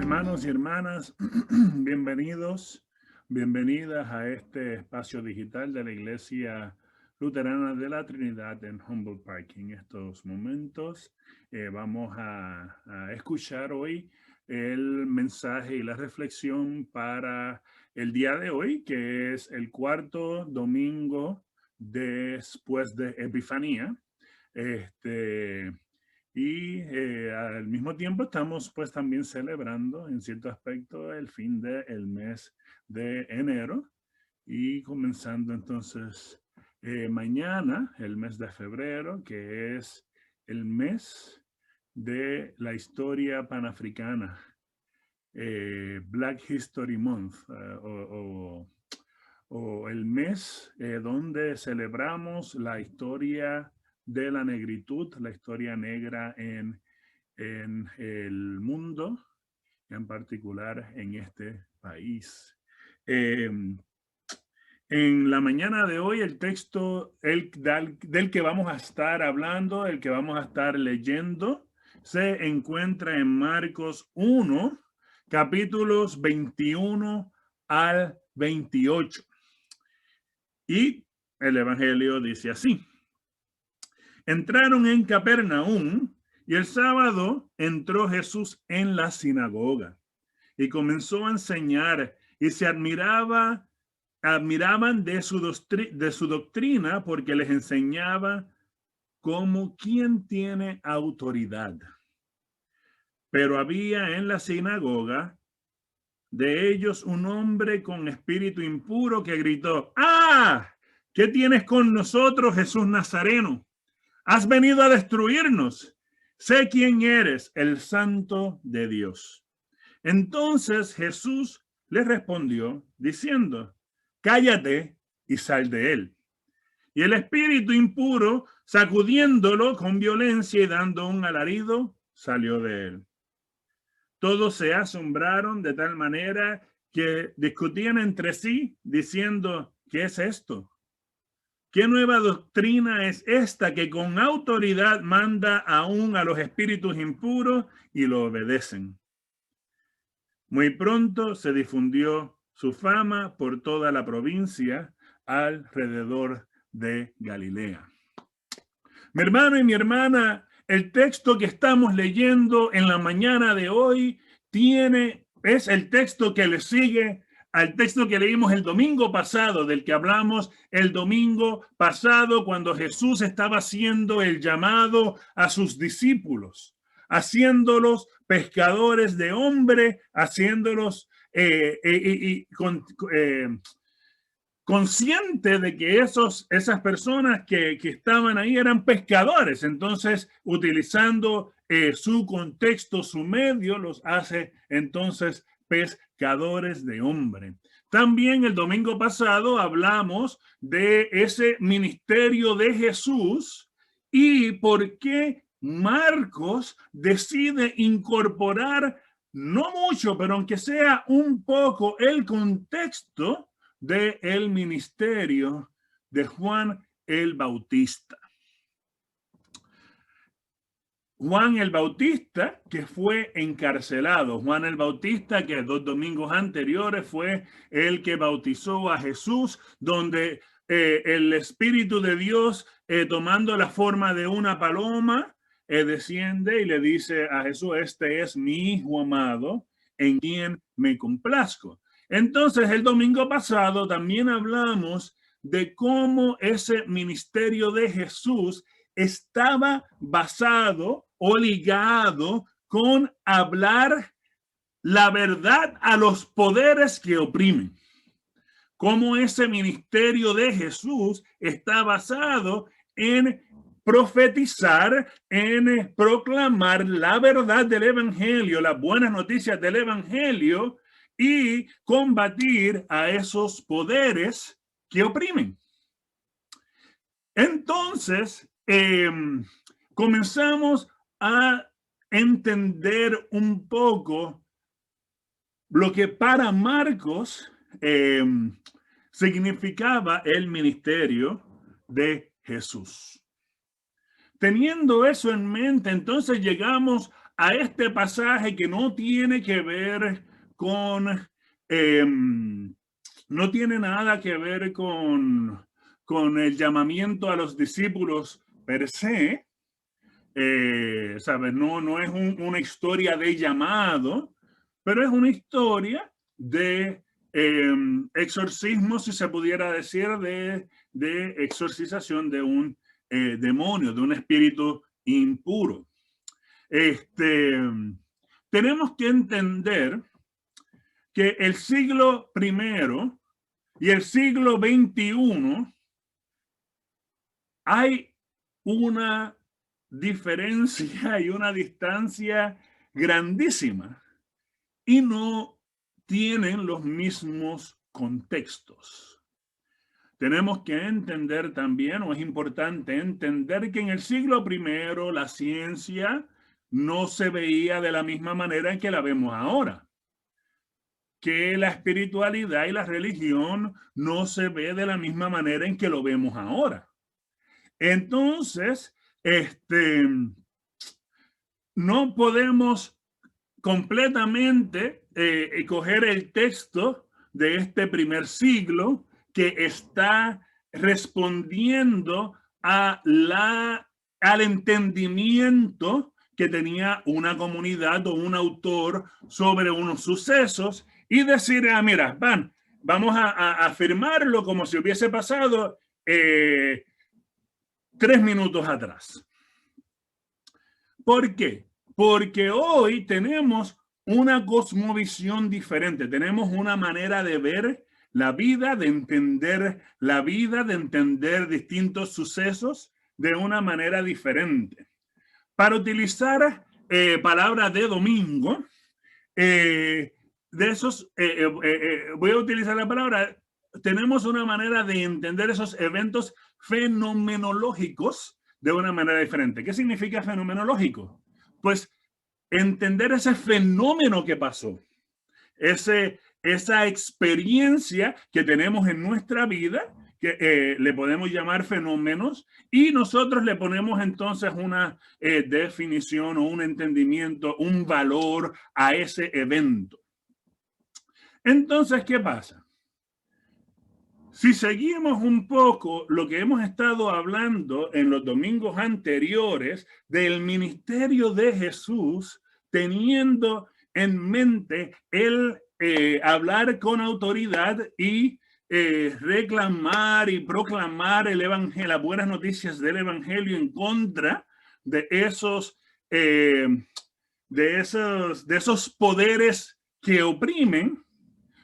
Hermanos y hermanas, bienvenidas a este espacio digital de la Iglesia Luterana de la Trinidad en Humboldt Park. En estos momentos vamos a escuchar hoy el mensaje y la reflexión para el día de hoy, que es el cuarto domingo después de Epifanía. Y al mismo tiempo estamos pues también celebrando en cierto aspecto el fin del mes de enero y comenzando entonces mañana el mes de febrero, que es el mes de la historia panafricana, Black History Month, o el mes donde celebramos la historia de la negritud, la historia negra en el mundo, en particular en este país. En la mañana de hoy, el texto del que vamos a estar hablando, el que vamos a estar leyendo, se encuentra en Marcos 1, capítulos 21 al 28. Y el Evangelio dice así. Entraron en Capernaum y el sábado entró Jesús en la sinagoga y comenzó a enseñar y se admiraban de su doctrina porque les enseñaba como quien tiene autoridad. Pero había en la sinagoga de ellos un hombre con espíritu impuro que gritó: ¡Ah! ¿Qué tienes con nosotros, Jesús Nazareno? ¿Has venido a destruirnos? Sé quién eres, el Santo de Dios. Entonces Jesús le respondió diciendo: cállate y sal de él. Y el espíritu impuro, sacudiéndolo con violencia y dando un alarido, salió de él. Todos se asombraron de tal manera que discutían entre sí diciendo: ¿qué es esto? ¿Qué nueva doctrina es esta que con autoridad manda aún a los espíritus impuros y lo obedecen? Muy pronto se difundió su fama por toda la provincia alrededor de Galilea. Mi hermano y mi hermana, el texto que estamos leyendo en la mañana de hoy es el texto que le sigue al texto que leímos el domingo pasado, del que hablamos el domingo pasado, cuando Jesús estaba haciendo el llamado a sus discípulos, haciéndolos pescadores de hombre, haciéndolos consciente de que esas personas que estaban ahí eran pescadores. Entonces, utilizando su contexto, su medio, los hace entonces pescadores de hombre. También el domingo pasado hablamos de ese ministerio de Jesús y por qué Marcos decide incorporar, no mucho, pero aunque sea un poco, el contexto del ministerio de Juan el Bautista. Juan el Bautista, que fue encarcelado. Juan el Bautista, que 2 domingos anteriores fue el que bautizó a Jesús, donde el Espíritu de Dios, tomando la forma de una paloma, desciende y le dice a Jesús: este es mi Hijo amado, en quien me complazco. Entonces, el domingo pasado también hablamos de cómo ese ministerio de Jesús estaba basado o ligado con hablar la verdad a los poderes que oprimen. Cómo ese ministerio de Jesús está basado en profetizar, en proclamar la verdad del evangelio, las buenas noticias del evangelio, y combatir a esos poderes que oprimen. Entonces, comenzamos a entender un poco lo que para Marcos significaba el ministerio de Jesús. Teniendo eso en mente, entonces llegamos a este pasaje que no tiene que ver con, no tiene nada que ver con el llamamiento a los discípulos per se, ¿sabes? No es una historia de llamado, pero es una historia de exorcismo, si se pudiera decir, de exorcización de un demonio, de un espíritu impuro. Tenemos que entender que el siglo I y el siglo XXI hay una diferencia y una distancia grandísima y no tienen los mismos contextos. Tenemos que entender también, o es importante entender, que en el siglo I la ciencia no se veía de la misma manera en que la vemos ahora. Que la espiritualidad y la religión no se ve de la misma manera en que lo vemos ahora. Entonces, no podemos completamente coger el texto de este primer siglo que está respondiendo al entendimiento que tenía una comunidad o un autor sobre unos sucesos y decir, mira, vamos a afirmarlo como si hubiese pasado 3 minutos atrás. ¿Por qué? Porque hoy tenemos una cosmovisión diferente, tenemos una manera de ver la vida, de entender la vida, de entender distintos sucesos de una manera diferente. Para utilizar palabras de domingo, voy a utilizar la palabra, tenemos una manera de entender esos eventos fenomenológicos de una manera diferente. ¿Qué significa fenomenológico? Pues entender ese fenómeno que pasó, esa experiencia que tenemos en nuestra vida, que le podemos llamar fenómenos, y nosotros le ponemos entonces una definición o un entendimiento, un valor a ese evento. Entonces, ¿qué pasa? Si seguimos un poco lo que hemos estado hablando en los domingos anteriores del ministerio de Jesús, teniendo en mente el hablar con autoridad y reclamar y proclamar el evangelio, las buenas noticias del evangelio en contra de esos poderes que oprimen,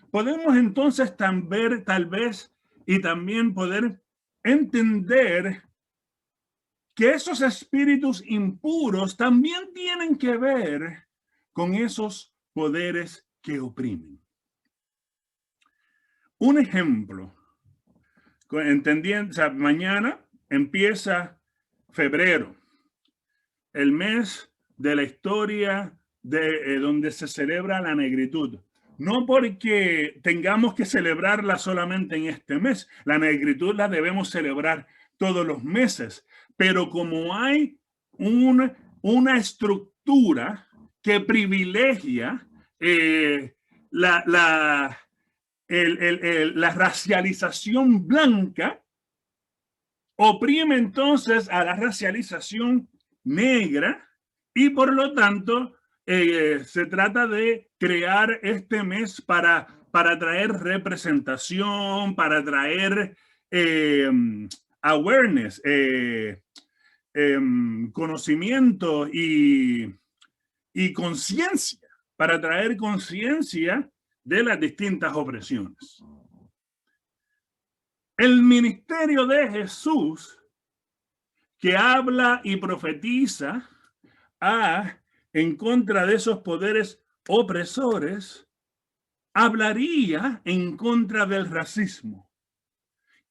podemos entonces ver tal vez y también poder entender que esos espíritus impuros también tienen que ver con esos poderes que oprimen. Un ejemplo, entendiendo, o sea, mañana empieza febrero, el mes de la historia de donde se celebra la negritud. No porque tengamos que celebrarla solamente en este mes. La negritud la debemos celebrar todos los meses. Pero como hay una estructura que privilegia la racialización blanca, oprime entonces a la racialización negra y por lo tanto se trata de crear este mes para traer representación, para traer awareness, conocimiento y conciencia, para traer conciencia de las distintas opresiones. El ministerio de Jesús, que habla y profetiza en contra de esos poderes opresores, hablaría en contra del racismo.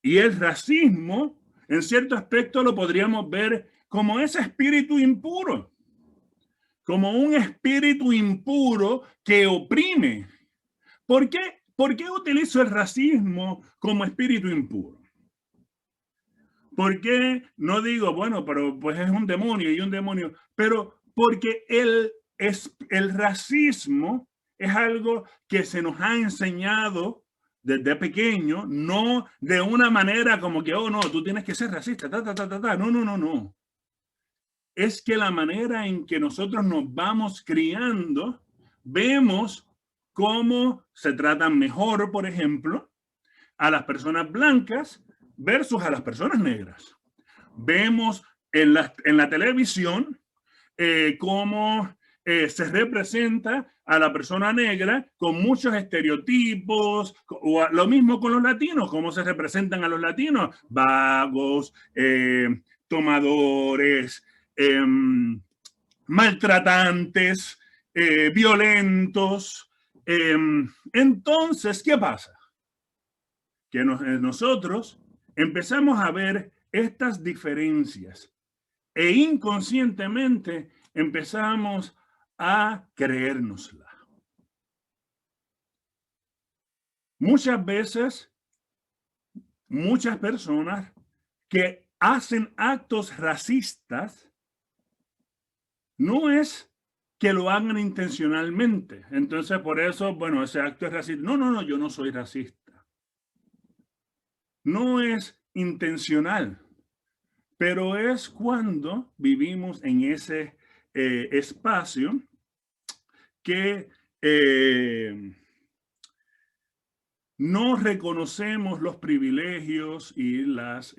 Y el racismo, en cierto aspecto, lo podríamos ver como ese espíritu impuro, como un espíritu impuro que oprime. ¿Por qué utilizo el racismo como espíritu impuro? ¿Por qué no digo, bueno, pero pues es un demonio y un demonio? Pero porque el racismo es algo que se nos ha enseñado desde pequeño, no de una manera como que, oh, no, tú tienes que ser racista, No, no, no, no. Es que la manera en que nosotros nos vamos criando, vemos cómo se tratan mejor, por ejemplo, a las personas blancas versus a las personas negras. Vemos en la televisión cómo se representa a la persona negra con muchos estereotipos, o lo mismo con los latinos, cómo se representan a los latinos, vagos, tomadores, maltratantes, violentos. Entonces, ¿qué pasa? Que nosotros empezamos a ver estas diferencias e inconscientemente empezamos a creérnosla. Muchas veces, muchas personas que hacen actos racistas no es que lo hagan intencionalmente. Entonces, por eso, bueno, ese acto es racista. No, no, no, yo no soy racista. No es intencional, pero es cuando vivimos en ese espacio que no reconocemos los privilegios y las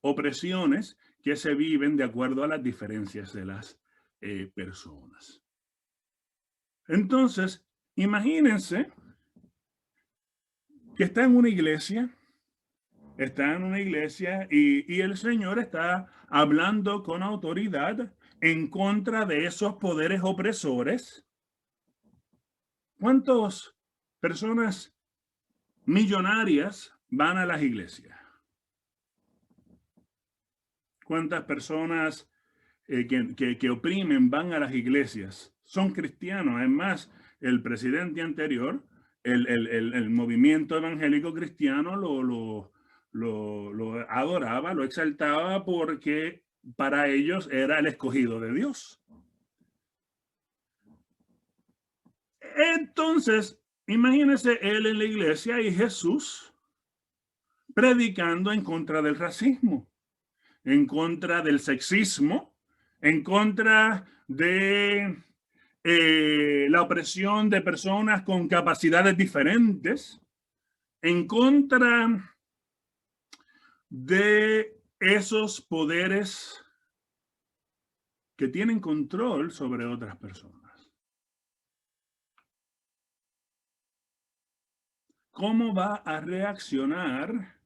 opresiones que se viven de acuerdo a las diferencias de las personas. Entonces, imagínense que está en una iglesia y el Señor está hablando con autoridad en contra de esos poderes opresores. ¿Cuántas personas millonarias van a las iglesias? ¿Cuántas personas que oprimen van a las iglesias? Son cristianos. Además, el presidente anterior, el movimiento evangélico cristiano lo adoraba, lo exaltaba porque para ellos era el escogido de Dios. Entonces, imagínense él en la iglesia y Jesús predicando en contra del racismo, en contra del sexismo, en contra de la opresión de personas con capacidades diferentes, en contra de esos poderes que tienen control sobre otras personas. ¿Cómo va a reaccionar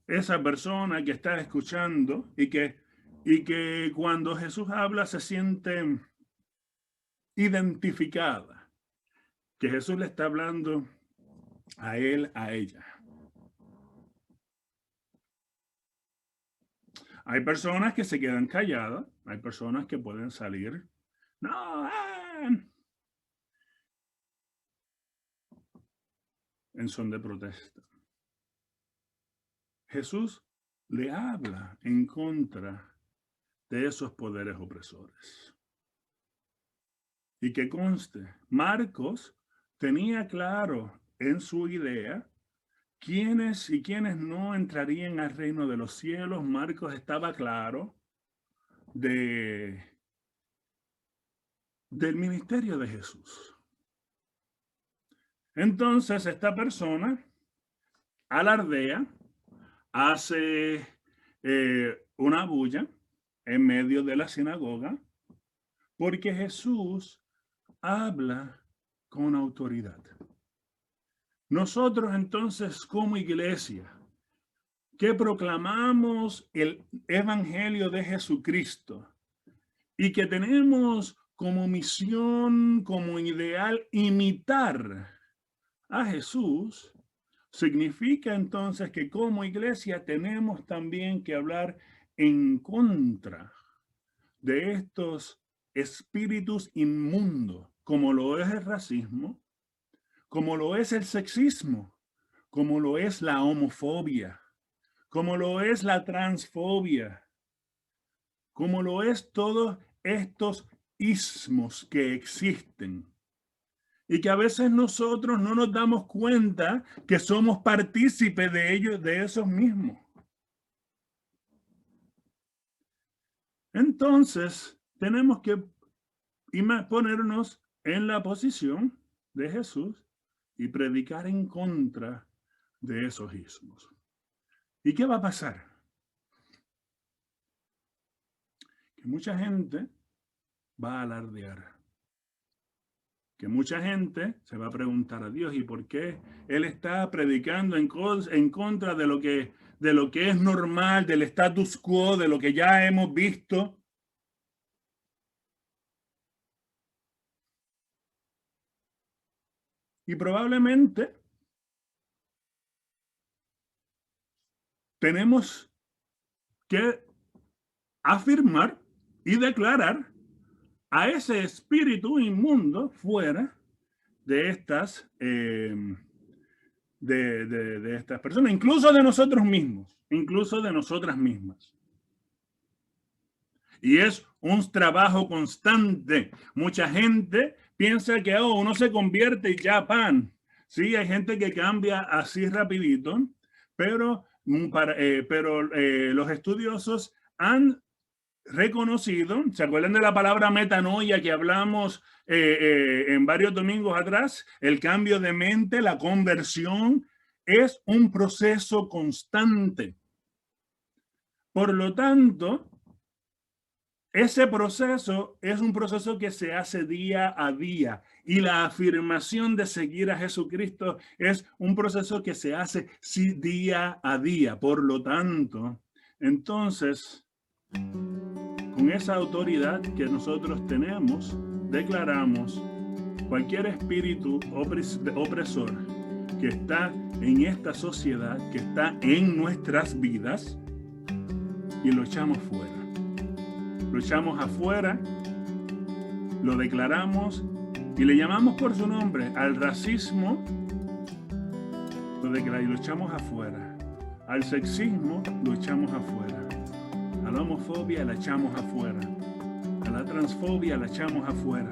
esa persona que está escuchando y que cuando Jesús habla se siente identificada? Que Jesús le está hablando a él, a ella. Hay personas que se quedan calladas, hay personas que pueden salir. No, en son de protesta. Jesús le habla en contra de esos poderes opresores. Y que conste, Marcos tenía claro en su idea quiénes y quiénes no entrarían al reino de los cielos. Marcos estaba claro del ministerio de Jesús. Entonces esta persona alardea, hace una bulla en medio de la sinagoga porque Jesús habla con autoridad. Nosotros entonces como iglesia que proclamamos el evangelio de Jesucristo y que tenemos como misión, como ideal, imitar a Jesús, significa entonces que como iglesia tenemos también que hablar en contra de estos espíritus inmundos, como lo es el racismo, como lo es el sexismo, como lo es la homofobia, como lo es la transfobia, como lo es todos estos ismos que existen y que a veces nosotros no nos damos cuenta que somos partícipes de ellos, de esos mismos. Entonces, tenemos que ponernos en la posición de Jesús y predicar en contra de esos ismos. ¿Y qué va a pasar? Que mucha gente va a alardear. Que mucha gente se va a preguntar a Dios, ¿y por qué Él está predicando en contra de lo que es normal, del status quo, de lo que ya hemos visto? Y probablemente tenemos que afirmar y declarar a ese espíritu inmundo fuera de estas, de estas personas, incluso de nosotros mismos, incluso de nosotras mismas. Y es un trabajo constante. Mucha gente piensa que uno se convierte y ya pan. Sí, hay gente que cambia así rapidito, pero los estudiosos han reconocido, ¿se acuerdan de la palabra metanoia que hablamos en varios domingos atrás? El cambio de mente, la conversión, es un proceso constante. Por lo tanto, ese proceso es un proceso que se hace día a día, y la afirmación de seguir a Jesucristo es un proceso que se hace día a día. Por lo tanto, entonces, con esa autoridad que nosotros tenemos, declaramos cualquier espíritu opresor que está en esta sociedad, que está en nuestras vidas, y lo echamos fuera. Lo echamos afuera, lo declaramos y le llamamos por su nombre. Al racismo lo declaramos y lo echamos afuera. Al sexismo lo echamos afuera. A la homofobia la echamos afuera. A la transfobia la echamos afuera.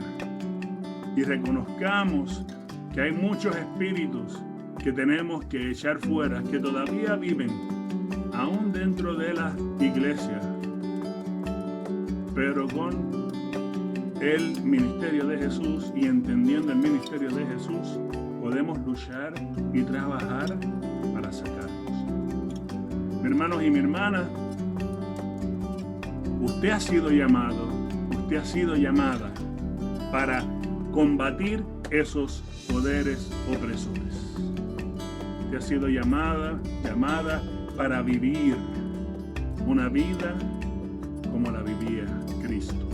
Y reconozcamos que hay muchos espíritus que tenemos que echar fuera, que todavía viven aún dentro de la iglesia, pero con el ministerio de Jesús y entendiendo el ministerio de Jesús, podemos luchar y trabajar para sacarlos. Mi hermanos y mi hermana, usted ha sido llamado, usted ha sido llamada para combatir esos poderes opresores. Usted ha sido llamada para vivir una vida como la vivía Cristo.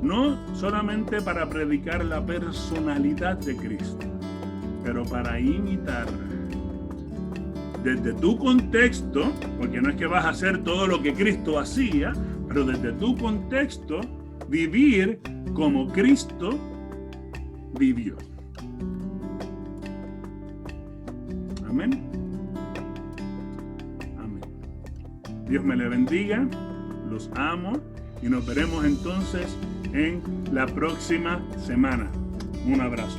No solamente para predicar la personalidad de Cristo, pero para imitar desde tu contexto, porque no es que vas a hacer todo lo que Cristo hacía, pero desde tu contexto, vivir como Cristo vivió. Amén. Amén. Dios me le bendiga. Los amo y nos veremos entonces en la próxima semana. Un abrazo.